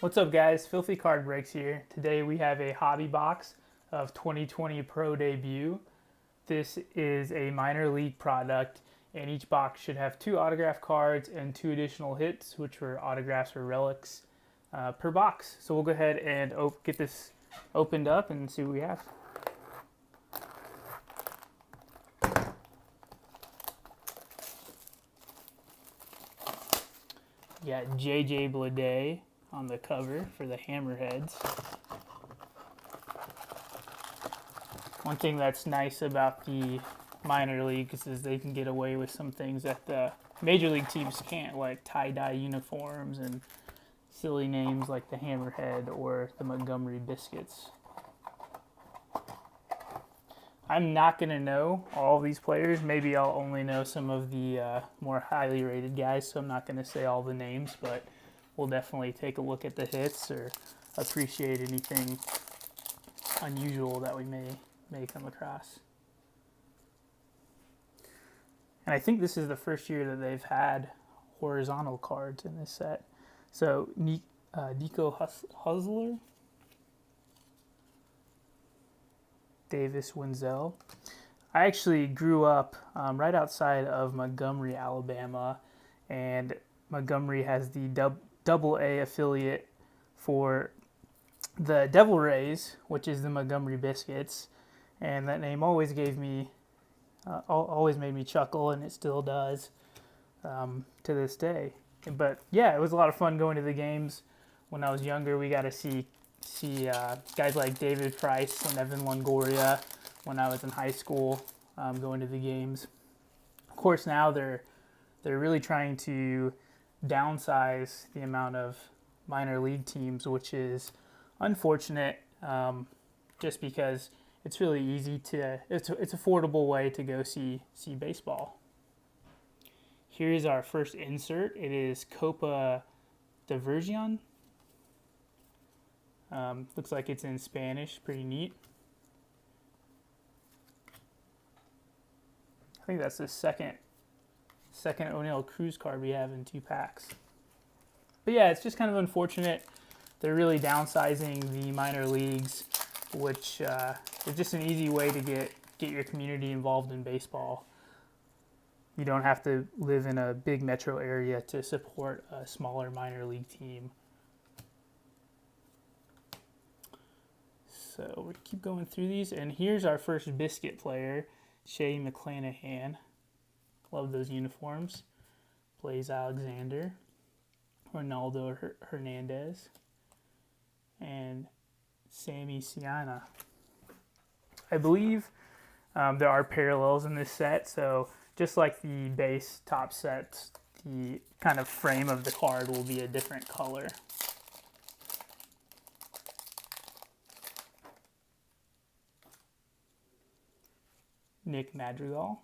What's up, guys? Filthy Card Breaks here. Today we have a hobby box of 2020 Pro Debut. This is a minor league product, and each box should have 2 autograph cards and 2 additional hits, which were autographs or relics per box. So we'll go ahead and get this opened up and see what we have. We got JJ Bleday on the cover for the Hammerheads. One thing that's nice about the minor leagues is they can get away with some things that the major league teams can't, like tie-dye uniforms and silly names like the Hammerhead or the Montgomery Biscuits. I'm not going to know all of these players. Maybe I'll only know some of the more highly rated guys, so I'm not going to say all the names, but we'll definitely take a look at the hits or appreciate anything unusual that we may come across. And I think this is the first year that they've had horizontal cards in this set. So Nico Husler, Davis Wenzel. I actually grew up right outside of Montgomery, Alabama, and Montgomery has the Double A affiliate for the Devil Rays, which is the Montgomery Biscuits, and that name always always made me chuckle, and it still does to this day. But yeah, it was a lot of fun going to the games. When I was younger, we got to see guys like David Price and Evan Longoria when I was in high school going to the games. Of course, now they're really trying to downsize the amount of minor league teams, which is unfortunate just because it's really easy it's affordable way to go see baseball. Here is our first insert. It is Copa Diversion. Looks like it's in Spanish. Pretty neat. I think that's the second Oneil Cruz card we have in 2 packs. But yeah, it's just kind of unfortunate. They're really downsizing the minor leagues, which is just an easy way to get your community involved in baseball. You don't have to live in a big metro area to support a smaller minor league team. So we'll keep going through these, and here's our first biscuit player, Shea McClanahan. Love those uniforms. Blaze Alexander, Ronaldo Hernandez, and Sammy Siana. I believe there are parallels in this set, so just like the base top sets, the kind of frame of the card will be a different color. Nick Madrigal,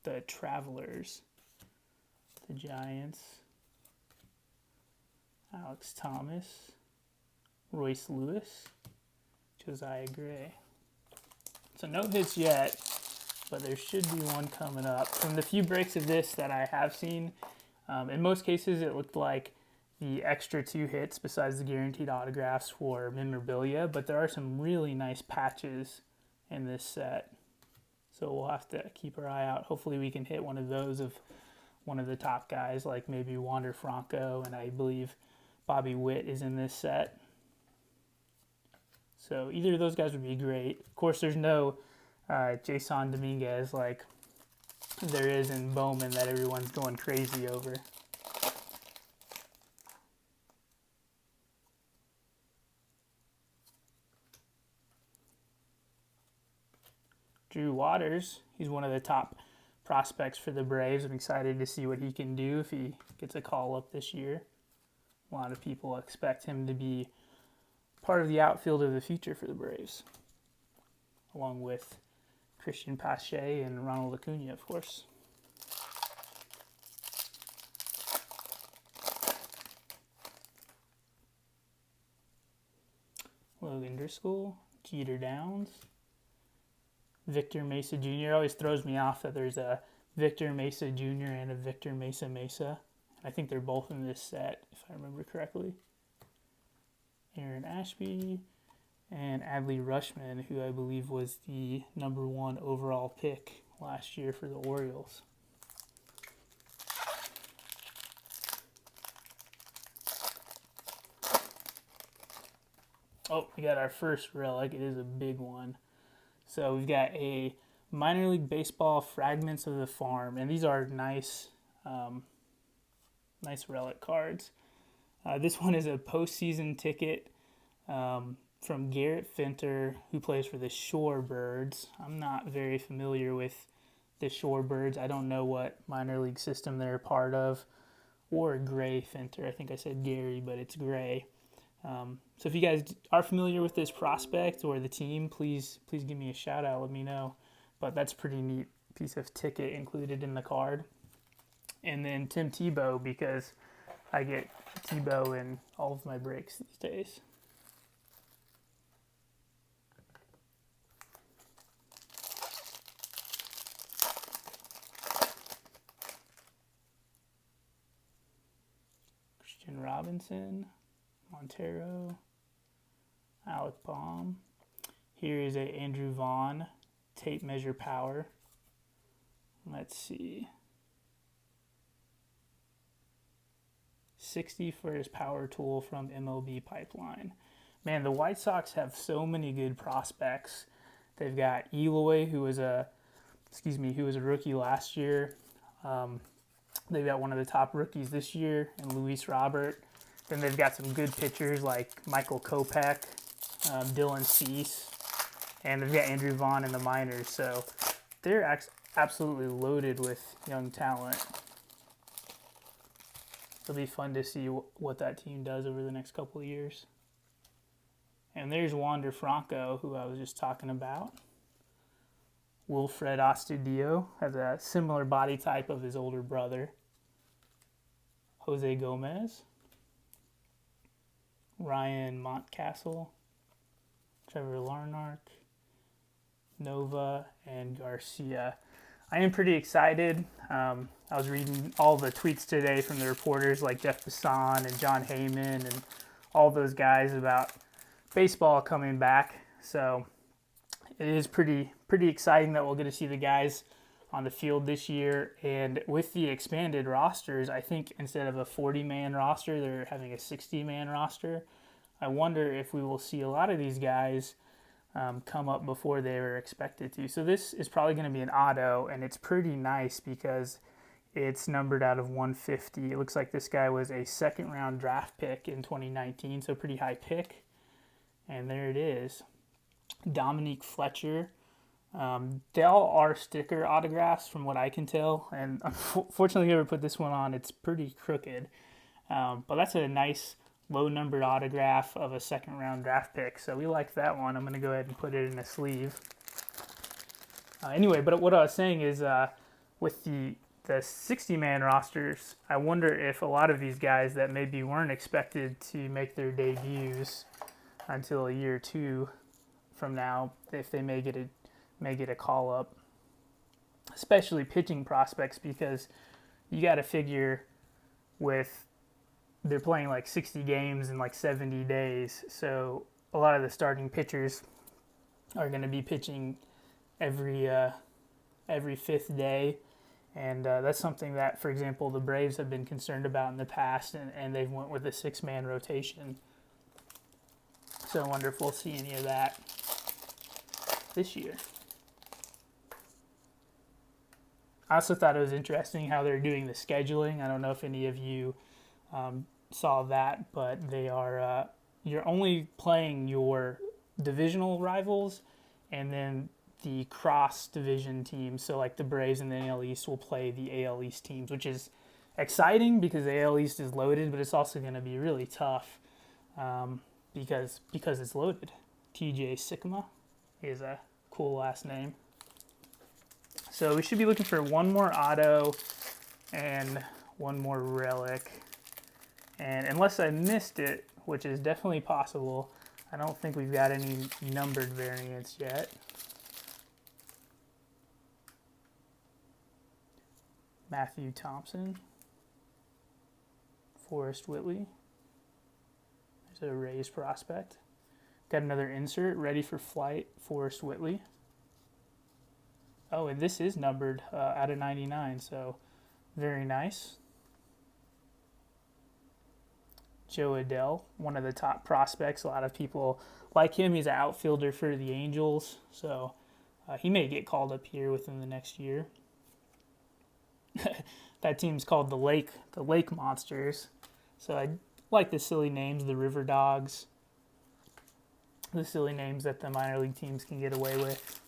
the Travelers, the Giants, Alex Thomas, Royce Lewis, Josiah Gray. So no hits yet, but there should be one coming up. From the few breaks of this that I have seen, in most cases it looked like the extra 2 hits besides the guaranteed autographs for memorabilia, but there are some really nice patches in this set. So we'll have to keep our eye out. Hopefully we can hit one of those of one of the top guys, like maybe Wander Franco, and I believe Bobby Witt is in this set. So either of those guys would be great. Of course, there's no Jason Dominguez like there is in Bowman that everyone's going crazy over. Drew Waters, he's one of the top prospects for the Braves. I'm excited to see what he can do if he gets a call up this year. A lot of people expect him to be part of the outfield of the future for the Braves, along with Christian Pache and Ronald Acuna, of course. Logan Driscoll, Jeter Downs, Victor Mesa Jr. It always throws me off that there's a Victor Mesa Jr. and a Victor Mesa Mesa. I think they're both in this set, if I remember correctly. Aaron Ashby and Adley Rushman, who I believe was the #1 overall pick last year for the Orioles. Oh, we got our first relic. It is a big one. So we've got a minor league baseball Fragments of the Farm, and these are nice, nice relic cards. This one is a postseason ticket from Garrett Finter, who plays for the Shorebirds. I'm not very familiar with the Shorebirds. I don't know what minor league system they're a part of. Or Gray Finter. I think I said Gary, but it's Gray. So if you guys are familiar with this prospect or the team, please give me a shout out. Let me know. But that's a pretty neat piece of ticket included in the card. And then Tim Tebow, because I get Tebow in all of my breaks these days. Christian Robinson, Montero, Alec Baum. Here is a Andrew Vaughn tape measure power. Let's see. 60 for his power tool from MLB Pipeline. Man, the White Sox have so many good prospects. They've got Eloy, who was a rookie last year. They've got one of the top rookies this year, and Luis Robert. Then they've got some good pitchers like Michael Kopech, Dylan Cease, and they've got Andrew Vaughn in the minors. So they're absolutely loaded with young talent. It'll be fun to see what that team does over the next couple of years. And there's Wander Franco, who I was just talking about. Wilfred Astudillo has a similar body type of his older brother. Jose Gomez. Ryan Montcastle, Trevor Larnach, Nova, and Garcia. I am pretty excited. I was reading all the tweets today from the reporters like Jeff Passan and John Heyman and all those guys about baseball coming back. So it is pretty exciting that we'll get to see the guys on the field this year. And with the expanded rosters, I think instead of a 40-man roster, they're having a 60-man roster. I wonder if we will see a lot of these guys come up before they were expected to. So this is probably going to be an auto, and it's pretty nice because it's numbered out of 150. It looks like this guy was a second-round draft pick in 2019, so pretty high pick. And there it is. Dominique Fletcher. They all are sticker autographs from what I can tell, and unfortunately whoever put this one on, it's pretty crooked, but that's a nice low numbered autograph of a second round draft pick, so we like that one. I'm going to go ahead and put it in a sleeve. Anyway, but what I was saying is with the 60-man rosters, I wonder if a lot of these guys that maybe weren't expected to make their debuts until a year or two from now, if they may get a call up, especially pitching prospects, because you got to figure they're playing like 60 games in like 70 days. So a lot of the starting pitchers are going to be pitching every fifth day. And that's something that, for example, the Braves have been concerned about in the past, and they've went with a 6-man rotation. So I wonder if we'll see any of that this year. I also thought it was interesting how they're doing the scheduling. I don't know if any of you saw that, but they are you're only playing your divisional rivals, and then the cross-division teams. So like the Braves and the AL East will play the AL East teams, which is exciting because the AL East is loaded, but it's also going to be really tough because it's loaded. TJ Sikma is a cool last name. So we should be looking for one more auto and one more relic. And unless I missed it, which is definitely possible, I don't think we've got any numbered variants yet. Matthew Thompson. Forrest Whitley. There's a Rays prospect. Got another insert, Ready for Flight, Forrest Whitley. Oh, and this is numbered out of 99, so very nice. Joe Adell, one of the top prospects. A lot of people like him. He's an outfielder for the Angels, so he may get called up here within the next year. That team's called the Lake Monsters. So I like the silly names, the River Dogs, the silly names that the minor league teams can get away with.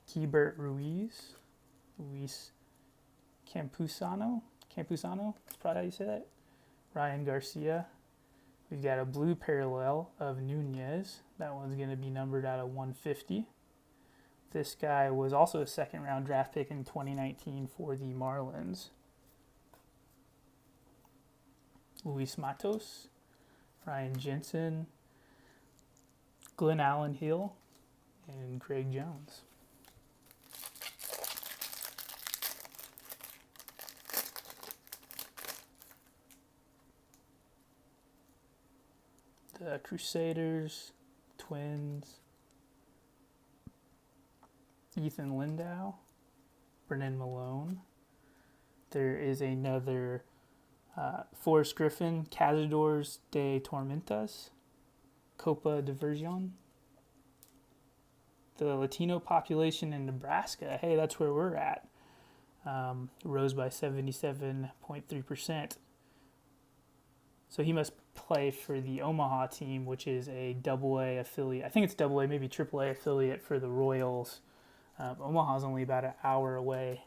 Keibert Ruiz Campusano, that's probably how you say that. Ryan Garcia. We've got a blue parallel of Nunez. That one's going to be numbered out of 150. This guy was also a second-round draft pick in 2019 for the Marlins. Luis Matos, Ryan Jensen, Glenn Allen Hill, and Greg Jones. The Crusaders, Twins, Ethan Lindau, Brennan Malone. There is another Forrest Griffin, Cazadores de Tormentas, Copa Diversion. The Latino population in Nebraska, hey, that's where we're at, rose by 77.3%. So he must play for the Omaha team, which is a AA affiliate. I think it's AA, maybe AAA affiliate for the Royals. Omaha's only about an hour away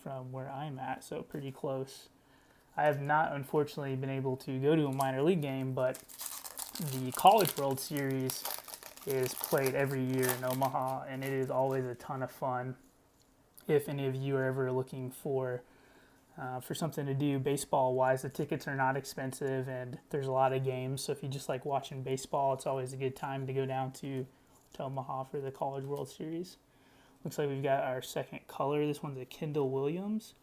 from where I'm at, so pretty close. I have not, unfortunately, been able to go to a minor league game, but the College World Series is played every year in Omaha, and it is always a ton of fun. If any of you are ever looking for something to do baseball-wise, the tickets are not expensive, and there's a lot of games. So if you just like watching baseball, it's always a good time to go down to Omaha for the College World Series. Looks like we've got our second color. This one's a Kendall Williams,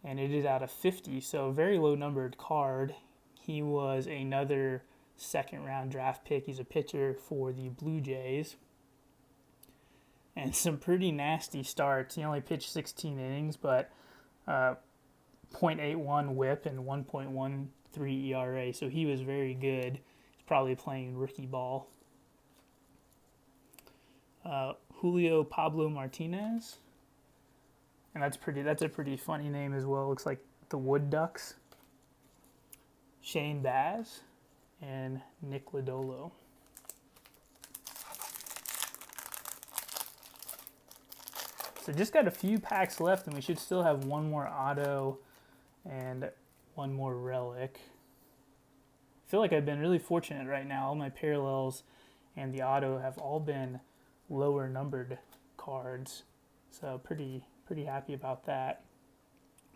and it is out of 50, so a very low-numbered card. He was another second-round draft pick. He's a pitcher for the Blue Jays. And some pretty nasty starts. He only pitched 16 innings, but .81 whip and 1.13 ERA, so he was very good. He's probably playing rookie ball. Julio Pablo Martinez, and that's a pretty funny name as well. Looks like the Wood Ducks. Shane Baz and Nick Lodolo. So just got a few packs left, and we should still have one more auto and one more relic. I feel like I've been really fortunate right now. All my parallels and the auto have all been lower numbered cards, so pretty happy about that.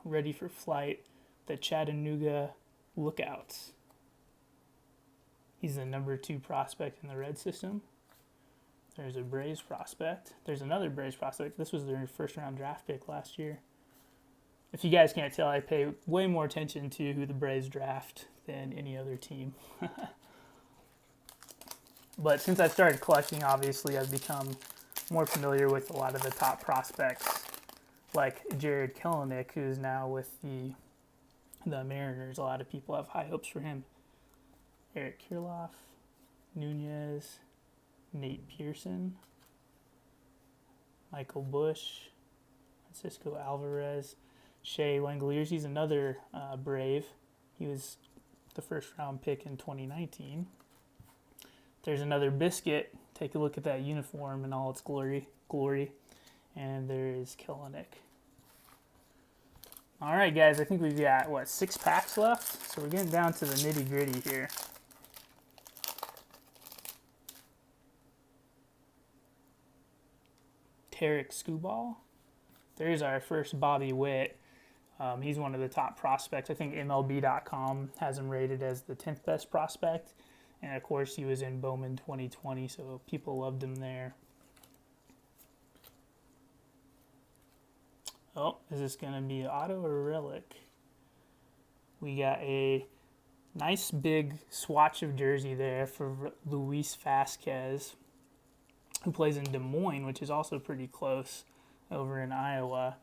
Ready for Flight, the Chattanooga Lookouts. He's the number 2 prospect in the Red system. There's a Braves prospect. There's another Braves prospect. This was their first-round draft pick last year. If you guys can't tell, I pay way more attention to who the Braves draft than any other team. But since I've started collecting, obviously, I've become more familiar with a lot of the top prospects, like Jared Kelenic, who's now with the Mariners. A lot of people have high hopes for him. Eric Kirilloff, Nunez, Nate Pearson, Michael Bush, Francisco Alvarez, Shea Langeliers. He's another Brave. He was the first-round pick in 2019. There's another Biscuit. Take a look at that uniform in all its glory. And there is Kelenic. All right, guys, I think we've got, 6 packs left? So we're getting down to the nitty-gritty here. Tarek Skubal. There's our first Bobby Witt. He's one of the top prospects. I think MLB.com has him rated as the 10th best prospect. And, of course, he was in Bowman 2020, so people loved him there. Oh, is this going to be auto or relic? We got a nice big swatch of jersey there for Luis Vasquez, who plays in Des Moines, which is also pretty close over in Iowa.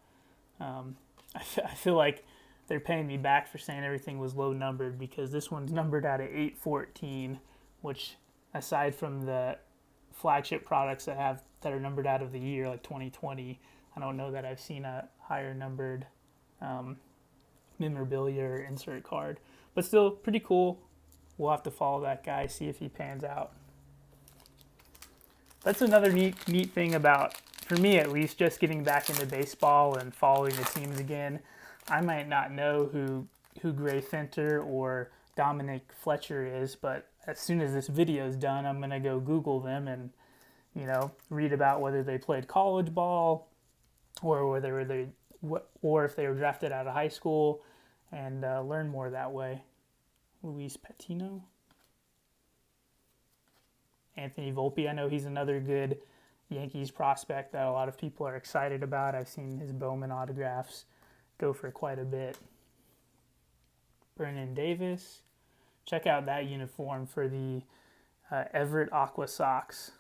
I feel like they're paying me back for saying everything was low numbered, because this one's numbered out of 814, which, aside from the flagship products that are numbered out of the year, like 2020, I don't know that I've seen a higher numbered memorabilia or insert card. But still pretty cool. We'll have to follow that guy, see if he pans out. That's another neat thing about, for me at least, just getting back into baseball and following the teams again. I might not know who Gray Fenter or Dominic Fletcher is, but as soon as this video is done, I'm going to go Google them and, read about whether they played college ball or if they were drafted out of high school, and learn more that way. Luis Patino. Anthony Volpe, I know he's another good Yankees prospect that a lot of people are excited about. I've seen his Bowman autographs go for quite a bit. Brennan Davis. Check out that uniform for the Everett Aqua Sox.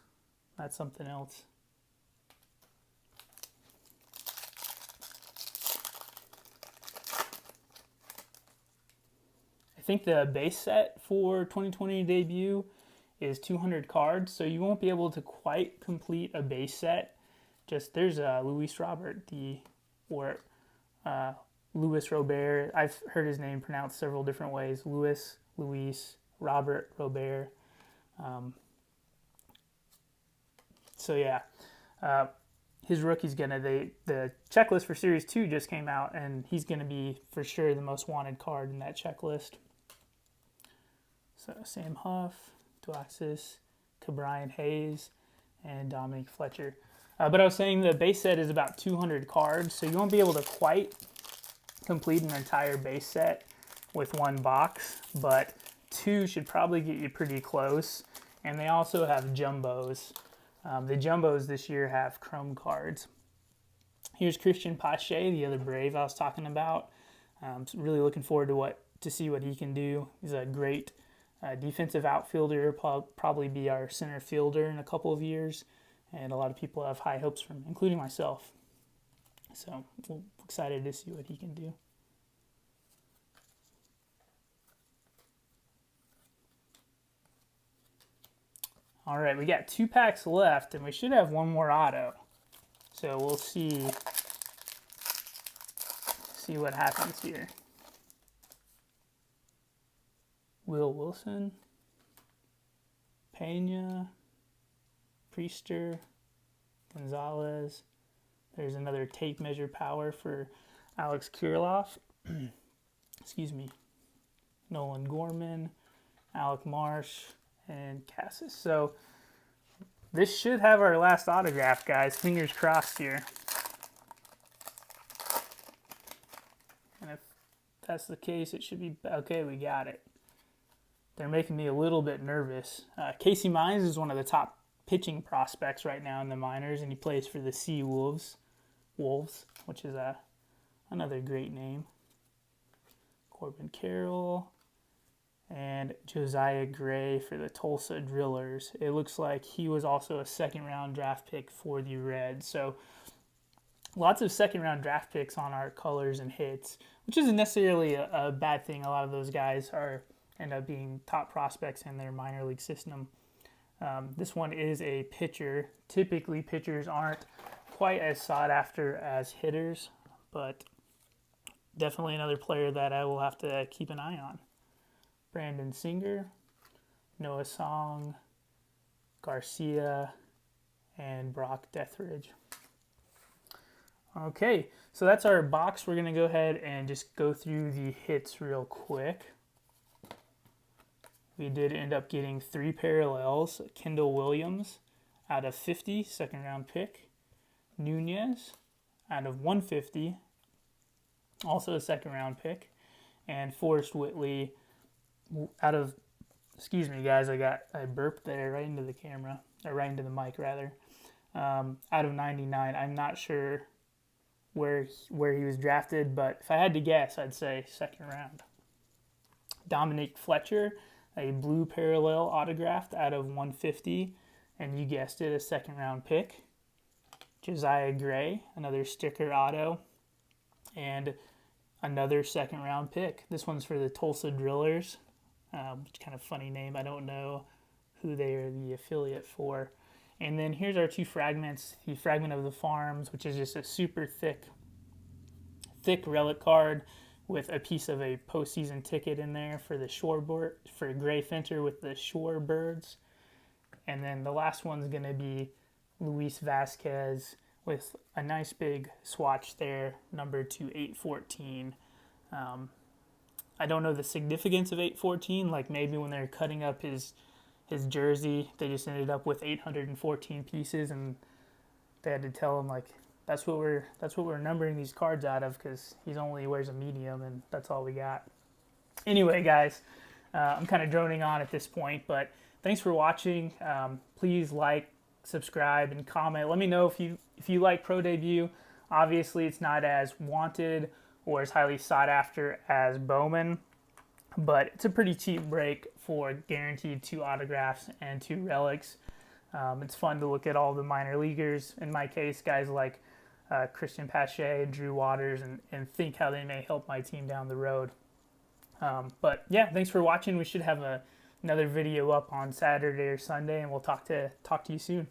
That's something else. I think the base set for 2020 debut is 200 cards, so you won't be able to quite complete a base set. There's Luis Robert, Luis Robert. I've heard his name pronounced several different ways. Luis, Robert, Robert. His rookie's the checklist for Series 2 just came out, and he's gonna be for sure the most wanted card in that checklist. So Sam Huff, Duaxis, Ke'Bryan Hayes, and Dominic Fletcher. But I was saying the base set is about 200 cards, so you won't be able to quite complete an entire base set with one box, but 2 should probably get you pretty close. And they also have jumbos. The jumbos this year have chrome cards. Here's Christian Pache, the other Brave I was talking about. Really looking forward to see what he can do. He's a great defensive outfielder, probably be our center fielder in a couple of years, and a lot of people have high hopes for him, including myself. So we're excited to see what he can do. All right, we got 2 packs left, and we should have one more auto. So we'll see what happens here. Will Wilson, Pena, Priester, Gonzalez. There's another tape measure power for Alex Kirilloff. Excuse me. Nolan Gorman, Alec Marsh, and Cassis. So this should have our last autograph, guys. Fingers crossed here. And if that's the case, it should be okay. We got it. They're making me a little bit nervous. Casey Mize is one of the top pitching prospects right now in the minors, and he plays for the Sea Wolves, which is another great name. Corbin Carroll and Josiah Gray for the Tulsa Drillers. It looks like he was also a second-round draft pick for the Reds. So lots of second-round draft picks on our colors and hits, which isn't necessarily a bad thing. A lot of those guys end up being top prospects in their minor league system. This one is a pitcher. Typically, pitchers aren't quite as sought after as hitters, but definitely another player that I will have to keep an eye on. Brandon Singer, Noah Song, Garcia, and Brock Deathridge. Okay, so that's our box. We're going to go ahead and just go through the hits real quick. We did end up getting 3 parallels. Kendall Williams out of 50, second round pick. Nunez out of 150, also a second round pick. And Forrest Whitley out of, excuse me guys, I burped there right into the camera, or right into the mic rather. Out of 99, I'm not sure where he was drafted, but if I had to guess, I'd say second round. Dominic Fletcher, a blue parallel autographed out of 150, and you guessed it, a second round pick. Josiah Gray, another sticker auto, and another second round pick. This one's for the Tulsa Drillers, which kind of funny name. I don't know who they are the affiliate for. And then here's our two fragments. The fragment of the Farms, which is just a super thick relic card with a piece of a postseason ticket in there for the Shorebird, for Gray Finter with the Shorebirds. And then the last one's going to be Luis Vasquez with a nice big swatch there, numbered to 814. I don't know the significance of 814, like maybe when they're cutting up his jersey, they just ended up with 814 pieces, and they had to tell him, like, that's what we're numbering these cards out of, because he only wears a medium, and that's all we got. Anyway, guys, I'm kind of droning on at this point, but thanks for watching. Please like, subscribe, and comment. Let me know if you like Pro Debut. Obviously, it's not as wanted or as highly sought after as Bowman, but it's a pretty cheap break for guaranteed 2 autographs and 2 relics. It's fun to look at all the minor leaguers, in my case, guys like Christian Pache, Drew Waters, and think how they may help my team down the road. But yeah, thanks for watching. We should have another video up on Saturday or Sunday, and we'll talk to you soon.